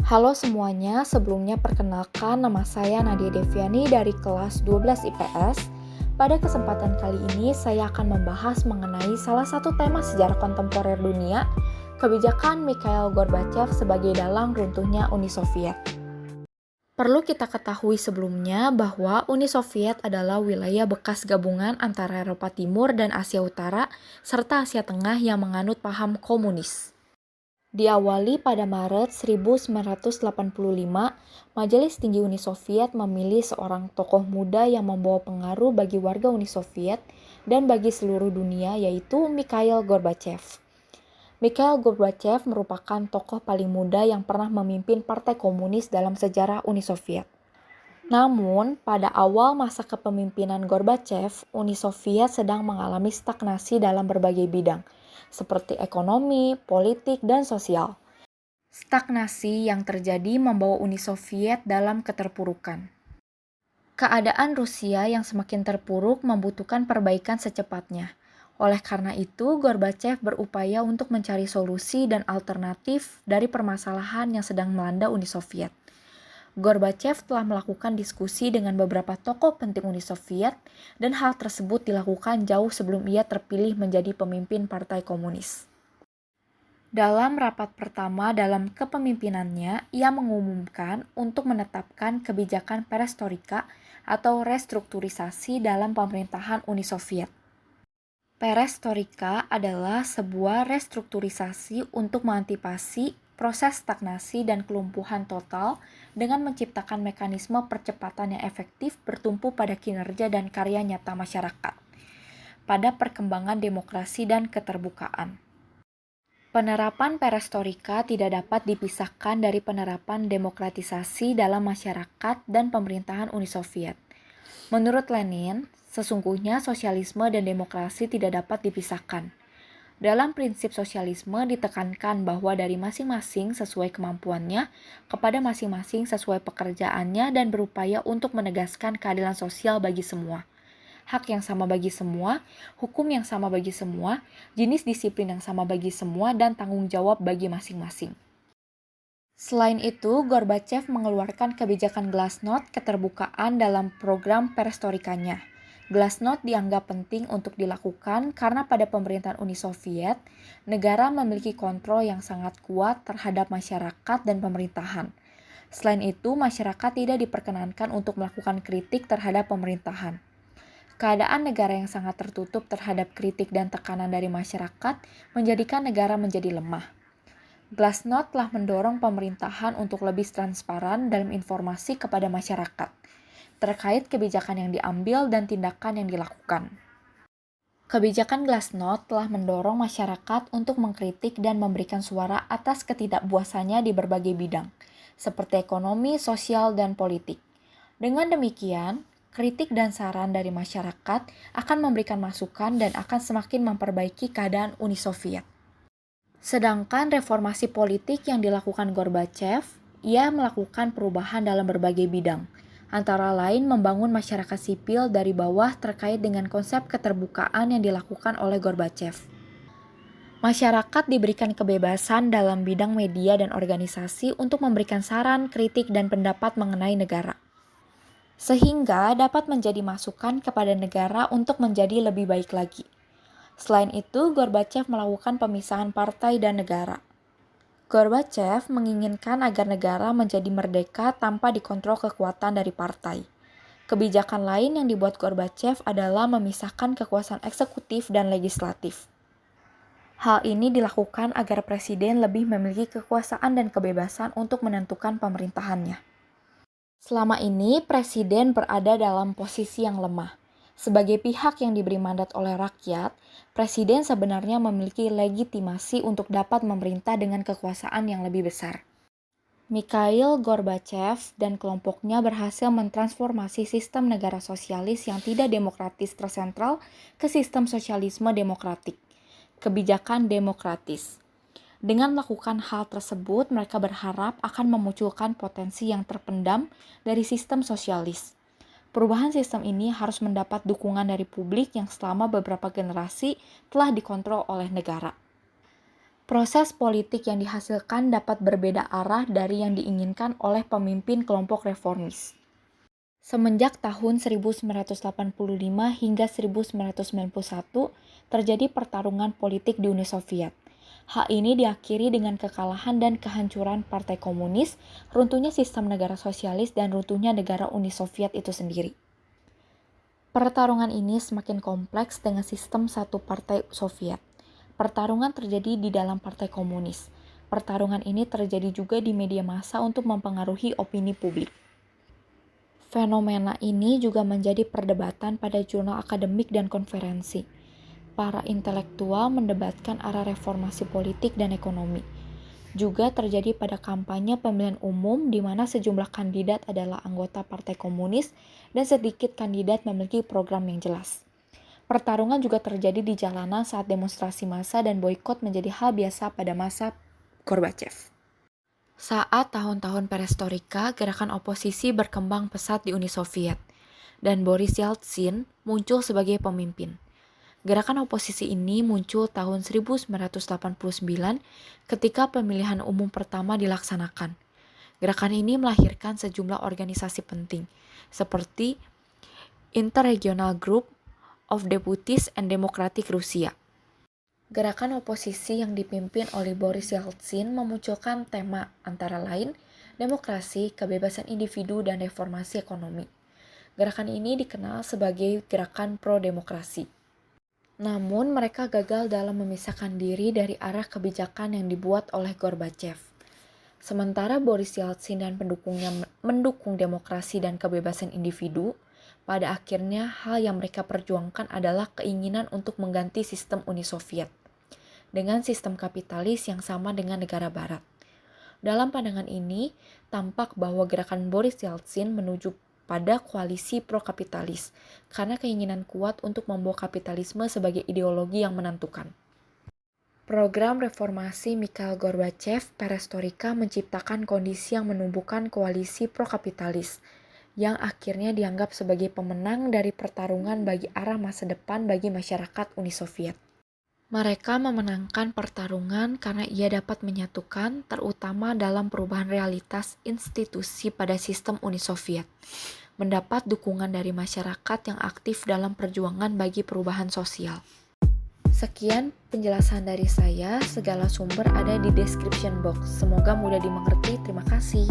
Halo semuanya, sebelumnya perkenalkan nama saya Nadia Deviani dari kelas 12 IPS. Pada kesempatan kali ini saya akan membahas mengenai salah satu tema sejarah kontemporer dunia, kebijakan Mikhail Gorbachev sebagai dalang runtuhnya Uni Soviet. Perlu kita ketahui sebelumnya bahwa Uni Soviet adalah wilayah bekas gabungan antara Eropa Timur dan Asia Utara, serta Asia Tengah yang menganut paham komunis. Diawali pada Maret 1985, Majelis Tinggi Uni Soviet memilih seorang tokoh muda yang membawa pengaruh bagi warga Uni Soviet dan bagi seluruh dunia, yaitu Mikhail Gorbachev. Mikhail Gorbachev merupakan tokoh paling muda yang pernah memimpin Partai Komunis dalam sejarah Uni Soviet. Namun, pada awal masa kepemimpinan Gorbachev, Uni Soviet sedang mengalami stagnasi dalam berbagai bidang, seperti ekonomi, politik, dan sosial. Stagnasi yang terjadi membawa Uni Soviet dalam keterpurukan. Keadaan Rusia yang semakin terpuruk membutuhkan perbaikan secepatnya. Oleh karena itu, Gorbachev berupaya untuk mencari solusi dan alternatif dari permasalahan yang sedang melanda Uni Soviet. Gorbachev telah melakukan diskusi dengan beberapa tokoh penting Uni Soviet, dan hal tersebut dilakukan jauh sebelum ia terpilih menjadi pemimpin Partai Komunis. Dalam rapat pertama dalam kepemimpinannya, ia mengumumkan untuk menetapkan kebijakan perestroika atau restrukturisasi dalam pemerintahan Uni Soviet. Perestroika adalah sebuah restrukturisasi untuk mengantisipasi proses stagnasi dan kelumpuhan total dengan menciptakan mekanisme percepatan yang efektif bertumpu pada kinerja dan karya nyata masyarakat, pada perkembangan demokrasi dan keterbukaan. Penerapan perestroika tidak dapat dipisahkan dari penerapan demokratisasi dalam masyarakat dan pemerintahan Uni Soviet. Menurut Lenin, sesungguhnya sosialisme dan demokrasi tidak dapat dipisahkan. Dalam prinsip sosialisme ditekankan bahwa dari masing-masing sesuai kemampuannya, kepada masing-masing sesuai pekerjaannya dan berupaya untuk menegaskan keadilan sosial bagi semua. Hak yang sama bagi semua, hukum yang sama bagi semua, jenis disiplin yang sama bagi semua, dan tanggung jawab bagi masing-masing. Selain itu, Gorbachev mengeluarkan kebijakan Glasnost keterbukaan dalam program perestroikanya. Glasnost dianggap penting untuk dilakukan karena pada pemerintahan Uni Soviet, negara memiliki kontrol yang sangat kuat terhadap masyarakat dan pemerintahan. Selain itu, masyarakat tidak diperkenankan untuk melakukan kritik terhadap pemerintahan. Keadaan negara yang sangat tertutup terhadap kritik dan tekanan dari masyarakat menjadikan negara menjadi lemah. Glasnost telah mendorong pemerintahan untuk lebih transparan dalam informasi kepada masyarakat terkait kebijakan yang diambil dan tindakan yang dilakukan. Kebijakan Glasnost telah mendorong masyarakat untuk mengkritik dan memberikan suara atas ketidakpuasannya di berbagai bidang, seperti ekonomi, sosial, dan politik. Dengan demikian, kritik dan saran dari masyarakat akan memberikan masukan dan akan semakin memperbaiki keadaan Uni Soviet. Sedangkan reformasi politik yang dilakukan Gorbachev, ia melakukan perubahan dalam berbagai bidang, antara lain membangun masyarakat sipil dari bawah terkait dengan konsep keterbukaan yang dilakukan oleh Gorbachev. Masyarakat diberikan kebebasan dalam bidang media dan organisasi untuk memberikan saran, kritik, dan pendapat mengenai negara, sehingga dapat menjadi masukan kepada negara untuk menjadi lebih baik lagi. Selain itu, Gorbachev melakukan pemisahan partai dan negara. Gorbachev menginginkan agar negara menjadi merdeka tanpa dikontrol kekuatan dari partai. Kebijakan lain yang dibuat Gorbachev adalah memisahkan kekuasaan eksekutif dan legislatif. Hal ini dilakukan agar presiden lebih memiliki kekuasaan dan kebebasan untuk menentukan pemerintahannya. Selama ini, presiden berada dalam posisi yang lemah. Sebagai pihak yang diberi mandat oleh rakyat, presiden sebenarnya memiliki legitimasi untuk dapat memerintah dengan kekuasaan yang lebih besar. Mikhail Gorbachev dan kelompoknya berhasil mentransformasi sistem negara sosialis yang tidak demokratis tersentral ke sistem sosialisme demokratik, kebijakan demokratis. Dengan melakukan hal tersebut, mereka berharap akan memunculkan potensi yang terpendam dari sistem sosialis. Perubahan sistem ini harus mendapat dukungan dari publik yang selama beberapa generasi telah dikontrol oleh negara. Proses politik yang dihasilkan dapat berbeda arah dari yang diinginkan oleh pemimpin kelompok reformis. Semenjak tahun 1985 hingga 1991, terjadi pertarungan politik di Uni Soviet. Hal ini diakhiri dengan kekalahan dan kehancuran Partai Komunis, runtuhnya sistem negara sosialis, dan runtuhnya negara Uni Soviet itu sendiri. Pertarungan ini semakin kompleks dengan sistem satu partai Soviet. Pertarungan terjadi di dalam Partai Komunis. Pertarungan ini terjadi juga di media massa untuk mempengaruhi opini publik. Fenomena ini juga menjadi perdebatan pada jurnal akademik dan konferensi. Para intelektual mendebatkan arah reformasi politik dan ekonomi. Juga terjadi pada kampanye pemilihan umum di mana sejumlah kandidat adalah anggota Partai Komunis dan sedikit kandidat memiliki program yang jelas. Pertarungan juga terjadi di jalanan saat demonstrasi massa dan boikot menjadi hal biasa pada masa Gorbachev. Saat tahun-tahun perestroika, gerakan oposisi berkembang pesat di Uni Soviet, dan Boris Yeltsin muncul sebagai pemimpin. Gerakan oposisi ini muncul tahun 1989 ketika pemilihan umum pertama dilaksanakan. Gerakan ini melahirkan sejumlah organisasi penting, seperti Interregional Group of Deputies and Democratic Russia. Gerakan oposisi yang dipimpin oleh Boris Yeltsin memunculkan tema antara lain demokrasi, kebebasan individu, dan reformasi ekonomi. Gerakan ini dikenal sebagai gerakan pro-demokrasi. Namun mereka gagal dalam memisahkan diri dari arah kebijakan yang dibuat oleh Gorbachev. Sementara Boris Yeltsin dan pendukungnya mendukung demokrasi dan kebebasan individu, pada akhirnya hal yang mereka perjuangkan adalah keinginan untuk mengganti sistem Uni Soviet dengan sistem kapitalis yang sama dengan negara barat. Dalam pandangan ini, tampak bahwa gerakan Boris Yeltsin menuju pada koalisi pro-kapitalis karena keinginan kuat untuk membawa kapitalisme sebagai ideologi yang menentukan. Program reformasi Mikhail Gorbachev perestroika menciptakan kondisi yang menumbuhkan koalisi pro-kapitalis yang akhirnya dianggap sebagai pemenang dari pertarungan bagi arah masa depan bagi masyarakat Uni Soviet. Mereka memenangkan pertarungan karena ia dapat menyatukan, terutama dalam perubahan realitas institusi pada sistem Uni Soviet, mendapat dukungan dari masyarakat yang aktif dalam perjuangan bagi perubahan sosial. Sekian penjelasan dari saya, segala sumber ada di description box. Semoga mudah dimengerti, terima kasih.